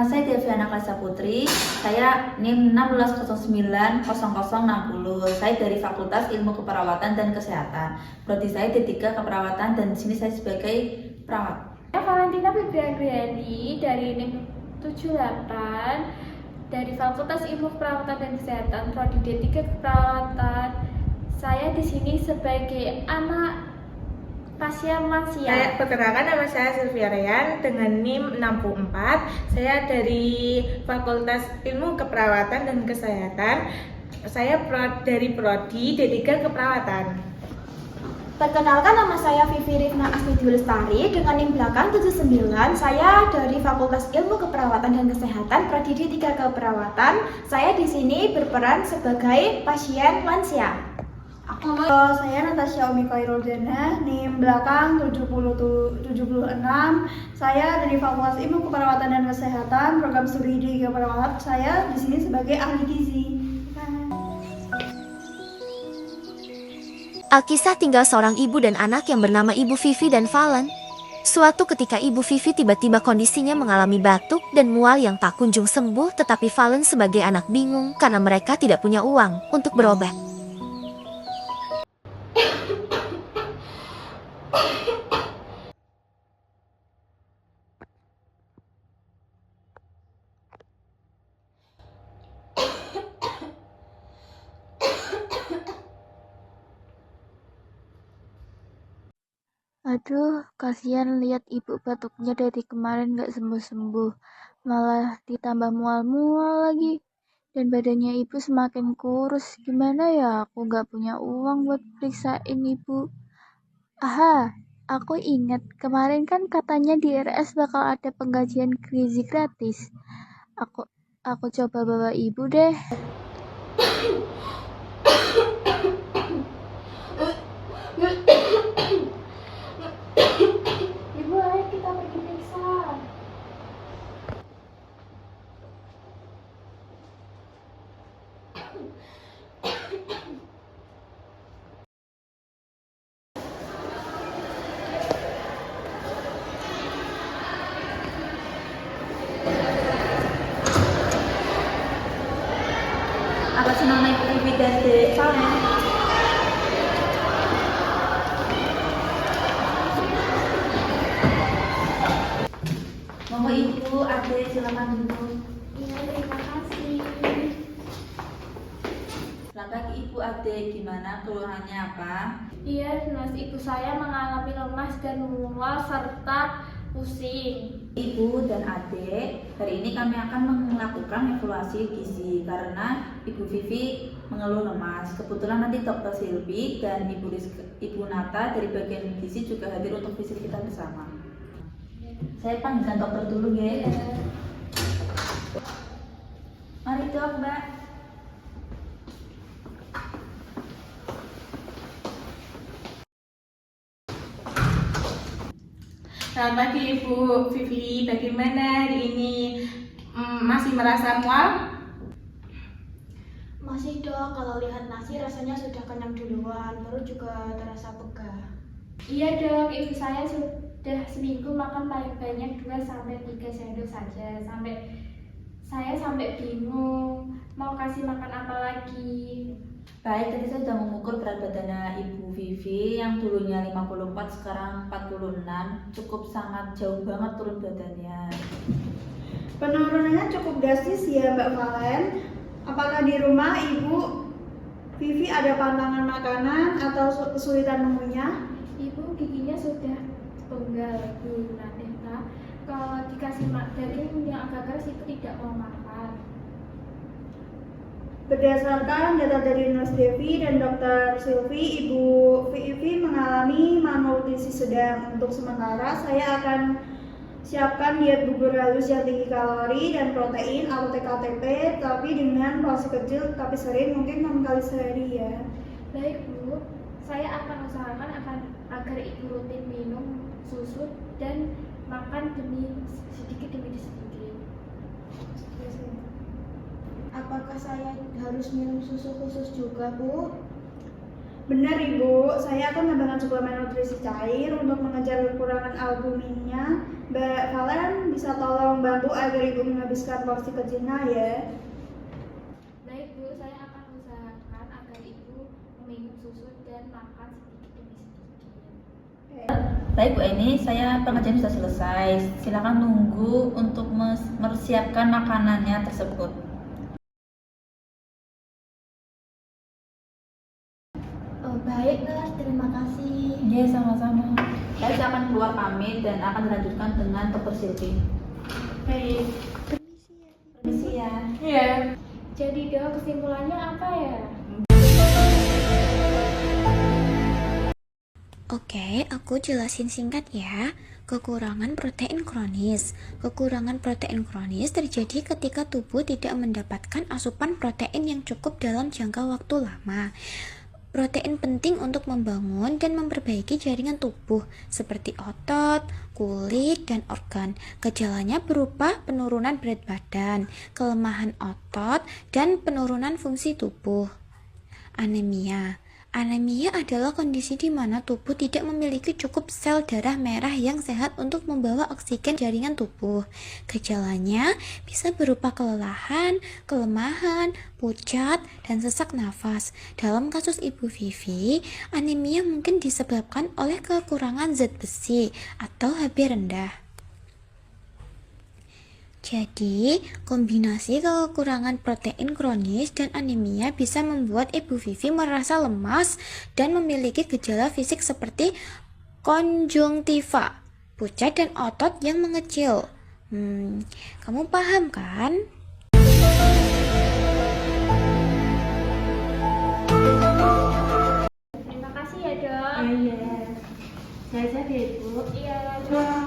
Nama saya Deviana Kalisa Putri, saya NIM 16090060. Saya dari Fakultas Ilmu Keperawatan dan Kesehatan. Prodi saya D3 Keperawatan dan di sini saya sebagai perawat. Saya Valentina Fibriani dari NIM 78 dari Fakultas Ilmu Keperawatan dan Kesehatan, Prodi D3 Keperawatan. Saya di sini sebagai anak pasien lansia. Perkenalkan, nama saya Sylvia Reyan dengan NIM 64. Saya dari Fakultas Ilmu Keperawatan dan Kesehatan. Saya dari Prodi D3 Keperawatan. Perkenalkan, nama saya Vivi Rifna Astuti Lestari dengan NIM belakang 79. Saya dari Fakultas Ilmu Keperawatan dan Kesehatan, Prodi D3 Keperawatan. Saya di sini berperan sebagai pasien lansia. Saya Natasha Umi Khairuldana, NIM belakang 76. Saya dari Fakultas Ilmu Keperawatan dan Kesehatan, program studi di keperawatan. Saya di sini sebagai ahli gizi. Alkisah tinggal seorang ibu dan anak yang bernama Ibu Vivi dan Valen. Suatu ketika Ibu Vivi tiba-tiba kondisinya mengalami batuk dan mual yang tak kunjung sembuh, tetapi Valen sebagai anak bingung karena mereka tidak punya uang untuk berobat. Aduh, kasihan lihat ibu batuknya dari kemarin gak sembuh-sembuh. Malah ditambah mual-mual lagi. Dan badannya ibu semakin kurus. Gimana ya, aku gak punya uang buat periksain ibu. Aha, aku ingat kemarin kan katanya di RS bakal ada penggajian gizi gratis. Aku coba bawa ibu deh. Ibu, ayo kita pergi periksa. Atas nama Ibu Vivi dan Dek Valen. Monggo Ibu, Ade, silakan duduk. Iya, terima kasih. Selamat pagi Ibu Ade, gimana keluhannya apa? Iya, Mas, ibu saya mengalami lemas dan mual serta pusing. Ibu dan Adik, hari ini kami akan melakukan evaluasi gizi karena Ibu Vivi mengeluh lemas. Kebetulan nanti Dr. Silvi dan Ibu Nata dari bagian gizi juga hadir untuk visit kita bersama. Saya panggilkan dokter dulu ya. Mari dok, Mbak. Selamat pagi Ibu Vivi, bagaimana hari ini? Masih merasa mual? Masih dok, kalau lihat nasi rasanya sudah kenyang duluan, perut juga terasa pegal. Iya dok, ibu saya sudah seminggu makan paling banyak 2-3 sendok saja. Saya sampai bingung mau kasih makan apa lagi. Baik, tadi saya sudah mengukur berat badannya Ibu Vivi yang dulunya 54, sekarang 46. Cukup sangat jauh banget turun badannya. Penurunannya cukup drastis ya Mbak Valen. Apakah di rumah Ibu Vivi ada pantangan makanan atau kesulitan mengunyah? Ibu giginya sudah penggal, Bu Nadenta. Kalau dikasih daging yang agak keras itu tidak mau makan. Berdasarkan data dari Nurse Devi dan Dr. Silvi, Ibu Vivi mengalami malnutrisi sedang. Untuk sementara, saya akan siapkan diet bubur halus yang tinggi kalori dan protein atau TKTP, tapi dengan porsi kecil tapi sering, mungkin 6 kali sehari ya. Baik Bu, saya akan usahakan agar ibu rutin minum susu dan makan sedikit demi sedikit. Apakah saya harus minum susu khusus juga, Bu? Benar Ibu, saya akan menambahkan suplemen nutrisi cair untuk mengejar kekurangan albuminnya. Mbak Valen bisa tolong bantu agar Ibu menghabiskan porsi kecilnya ya. Baik Bu, saya akan usahakan agar Ibu meminum susu dan makan sedikit demi sedikit. Baik Bu Eni, saya pengajian sudah selesai. Silakan nunggu untuk mempersiapkan makanannya tersebut. Oh, baik Nurse, terima kasih. Ya, sama-sama. Saya akan keluar pamit dan akan dilanjutkan dengan Dr. Silvi. Baik. Permisi ya. Iya. Jadi Dok, kesimpulannya apa ya? Oke, aku jelasin singkat ya. Kekurangan protein kronis. Kekurangan protein kronis terjadi ketika tubuh tidak mendapatkan asupan protein yang cukup dalam jangka waktu lama. Protein penting untuk membangun dan memperbaiki jaringan tubuh seperti otot, kulit, dan organ. Gejalanya berupa penurunan berat badan, kelemahan otot, dan penurunan fungsi tubuh. Anemia. Anemia adalah kondisi di mana tubuh tidak memiliki cukup sel darah merah yang sehat untuk membawa oksigen jaringan tubuh. Gejalanya bisa berupa kelelahan, kelemahan, pucat, dan sesak nafas. Dalam kasus Ibu Vivi, anemia mungkin disebabkan oleh kekurangan zat besi atau Hb rendah. Jadi, kombinasi kekurangan protein kronis dan anemia bisa membuat Ibu Vivi merasa lemas dan memiliki gejala fisik seperti konjungtiva, pucat dan otot yang mengecil. Kamu paham kan? Terima kasih ya Dok. Iya. Saya jadi Ibu. Iya Dok.